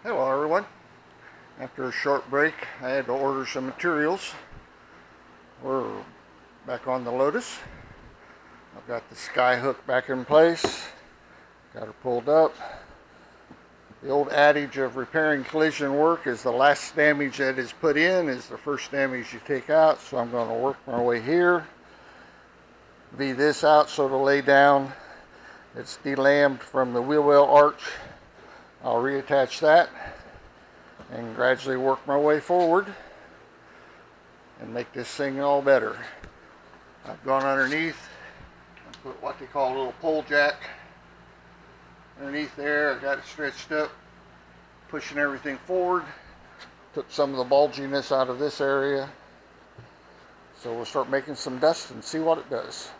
Hello everyone. After a short break, I had to order some materials. We're back on the Lotus. I've got the sky hook back in place. Got her pulled up. The old adage of repairing collision work is the last damage that is put in is the first damage you take out. So I'm going to work my way here. V this out so to lay down. It's delambed from the wheel well arch. I'll reattach that and gradually work my way forward and make this thing all better. I've gone underneath and put what they call a little pole jack underneath there. I got it stretched up, pushing everything forward. Took some of the bulginess out of this area. So we'll start making some dust and see what it does.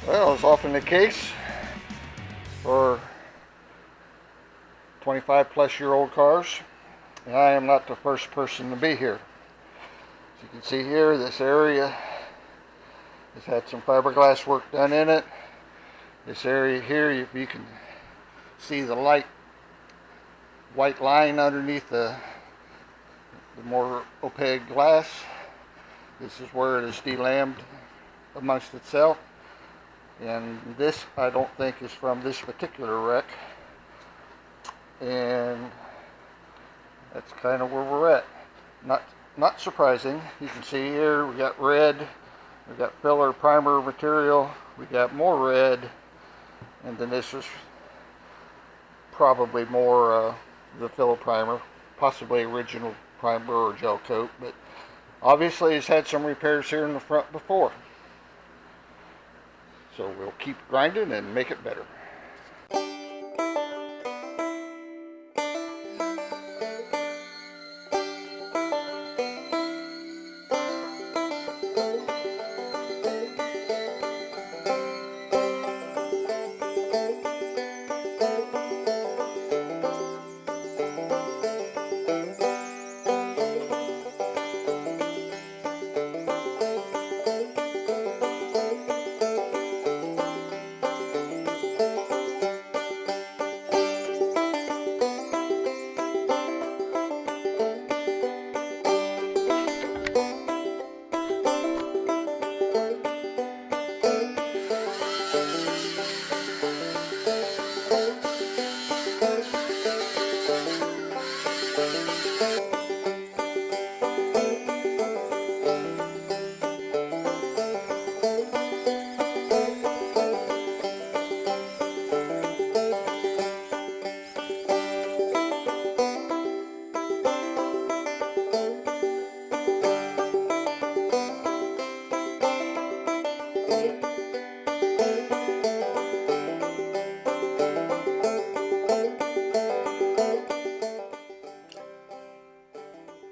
Well, as often the case for 25-plus-year-old cars, I am not the first person to be here. As you can see here, this area has had some fiberglass work done in it. This area here, you can see the light white line underneath the more opaque glass. This is where it is delambed amongst itself. And this, I don't think, is from this particular wreck. And that's kind of where we're at. Not surprising. You can see here we got red, we got filler primer material, we got more red, and then this is probably more the filler primer, possibly original primer or gel coat, but obviously it's had some repairs here in the front before. So we'll keep grinding and make it better.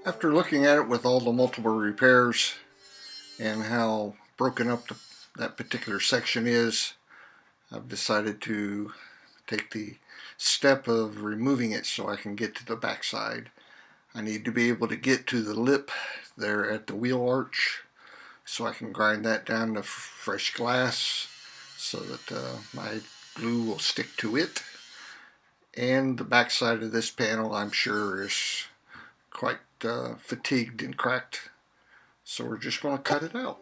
After looking at it with all the multiple repairs and how broken up that particular section is, I've decided to take the step of removing it so I can get to the backside. I need to be able to get to the lip there at the wheel arch so I can grind that down to fresh glass so that my glue will stick to it. And the backside of this panel, I'm sure, is quite fatigued and cracked, so we're just going to cut it out.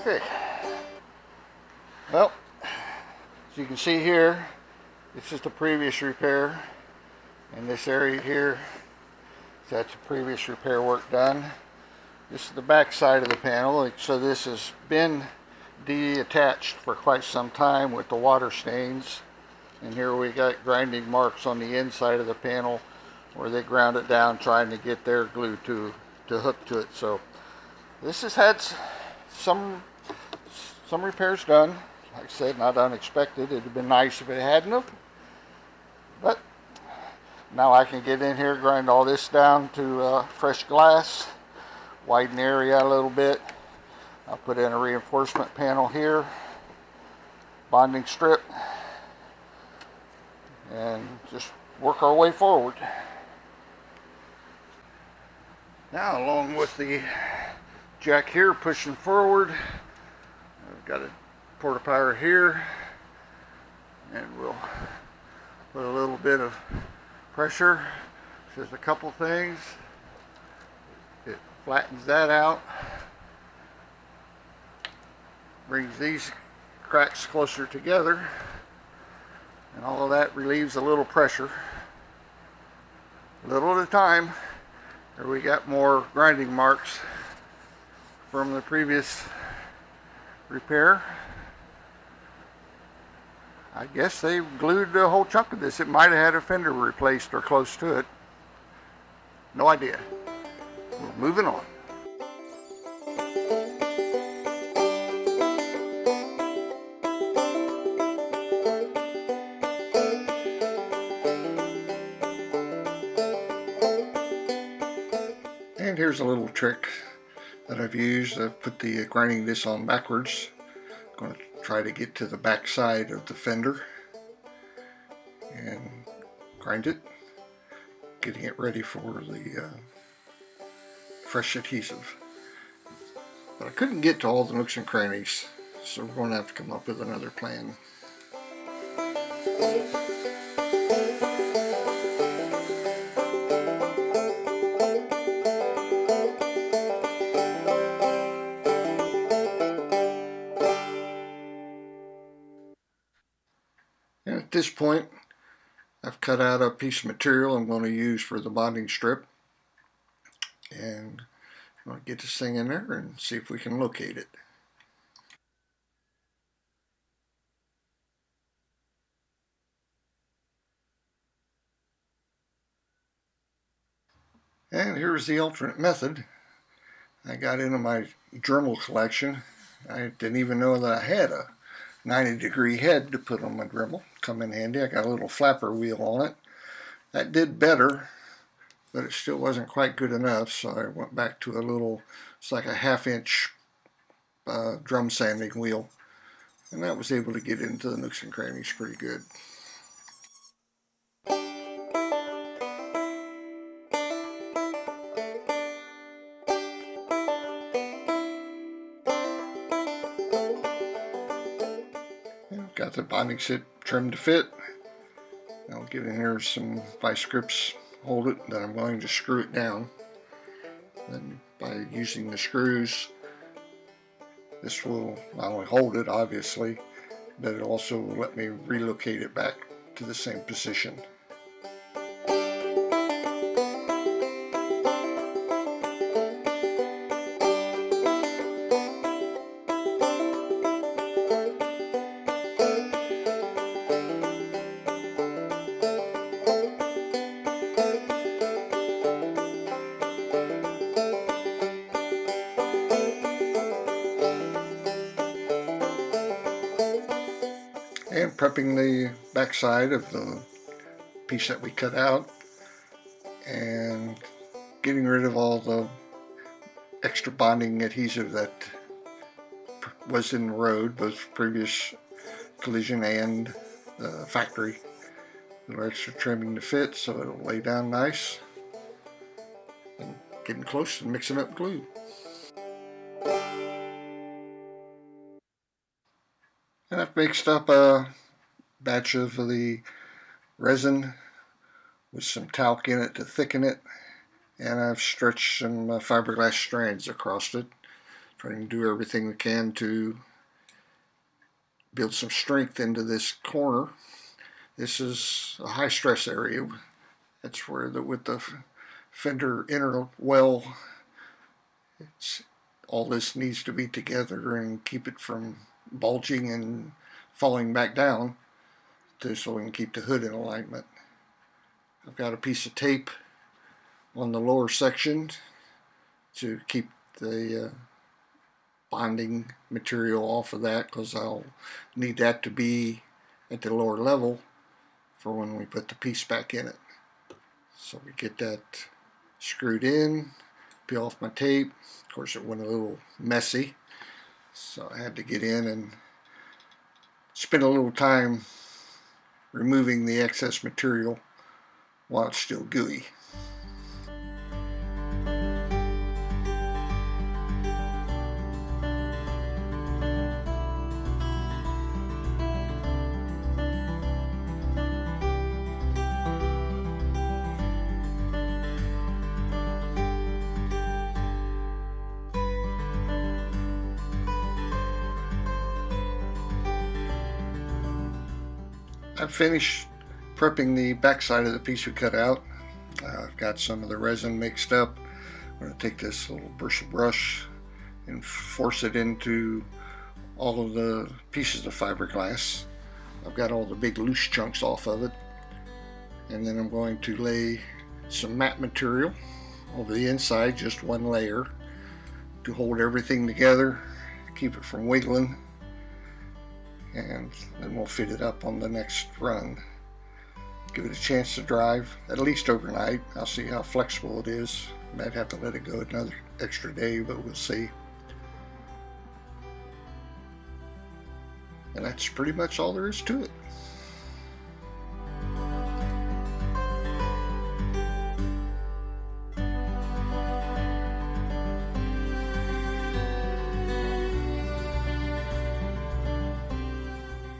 Okay, well, as you can see here, this is the previous repair, and this area here, that's the previous repair work done. This is the back side of the panel, so this has been detached for quite some time with the water stains, and here we got grinding marks on the inside of the panel where they ground it down trying to get their glue to hook to it. So this has had some repairs done. Like I said, not unexpected. It'd have been nice if it hadn't have. But now I can get in here, grind all this down to fresh glass, widen the area a little bit. I'll put in a reinforcement panel here, bonding strip, and just work our way forward. Now, along with the jack here pushing forward, I've got a porta-power here, and we'll put a little bit of pressure. Just a couple things. It flattens that out, brings these cracks closer together, and all of that relieves a little pressure. Little at a time. Here we got more grinding marks from the previous repair. I guess they glued a whole chunk of this. It might have had a fender replaced or close to it. No idea. We're moving on. And here's a little trick that I've used. I've put the grinding disc on backwards. I'm going to try to get to the back side of the fender and grind it, getting it ready for the fresh adhesive. But I couldn't get to all the nooks and crannies, so we're going to have to come up with another plan. And at this point, I've cut out a piece of material I'm going to use for the bonding strip, and I'm going to get this thing in there and see if we can locate it. And here's the alternate method I got into my Dremel collection. I didn't even know that I had a 90-degree head to put on my Dremel. Come in handy. I got a little flapper wheel on it. That did better, but it still wasn't quite good enough, so I went back to a little, it's like a half-inch drum sanding wheel, and that was able to get into the nooks and crannies pretty good. And got the bonding set trimmed to fit. I'll get in here some vice grips, hold it, then I'm going to screw it down. Then by using the screws, this will not only hold it, obviously, but it also will let me relocate it back to the same position. And prepping the back side of the piece that we cut out and getting rid of all the extra bonding adhesive that was in the road, both previous collision and factory. A little extra trimming to fit so it'll lay down nice. And getting close and mixing up glue. And I've mixed up a batch of the resin with some talc in it to thicken it, and I've stretched some fiberglass strands across it, trying to do everything we can to build some strength into this corner. This is a high stress area. That's where with the fender inner well, all this needs to be together and keep it from bulging and falling back down, so we can keep the hood in alignment. I've got a piece of tape on the lower section to keep the bonding material off of that, because I'll need that to be at the lower level for when we put the piece back in it. So we get that screwed in, peel off my tape. Of course it went a little messy, so I had to get in and spend a little time removing the excess material while it's still gooey. I've finished prepping the back side of the piece we cut out. I've got some of the resin mixed up. I'm going to take this little bristle brush and force it into all of the pieces of fiberglass. I've got all the big loose chunks off of it, and then I'm going to lay some matte material over the inside, just one layer, to hold everything together, keep it from wiggling, and then we'll fit it up on the next run. Give it a chance to drive at least overnight. I'll see how flexible it is. Might have to let it go another extra day, but we'll see. And that's pretty much all there is to it.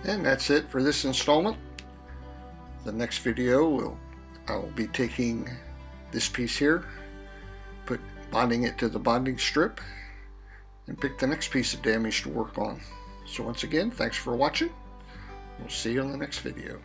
And that's it for this installment. The next video I will be taking this piece here, bonding it to the bonding strip, and pick the next piece of damage to work on. So once again, thanks for watching. We'll see you on the next video.